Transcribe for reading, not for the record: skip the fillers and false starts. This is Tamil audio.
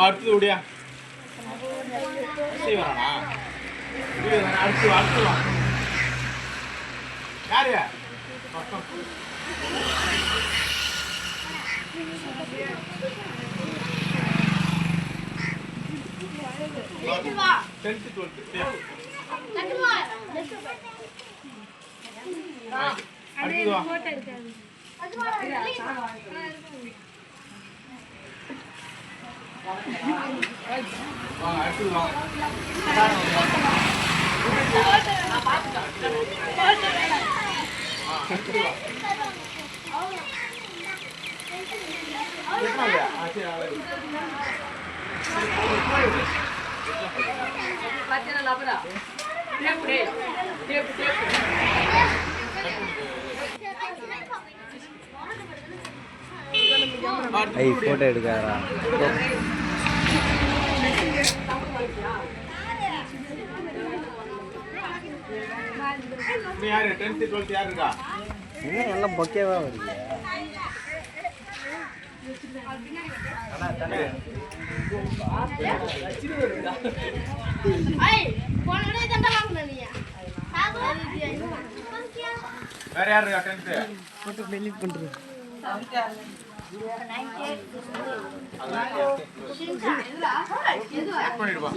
அடுத்து விடியா வரானா அடுத்து அடுத்து வா யாரு போட்டோ எடுக்காரா யாரு 10th 12th யாரு இருக்கா இன்னும் நல்லா பொக்கேவா வருது வேற யாரு இருக்கா 10th போட்டோ டெலீட் பண்றது பண்ணிடுவா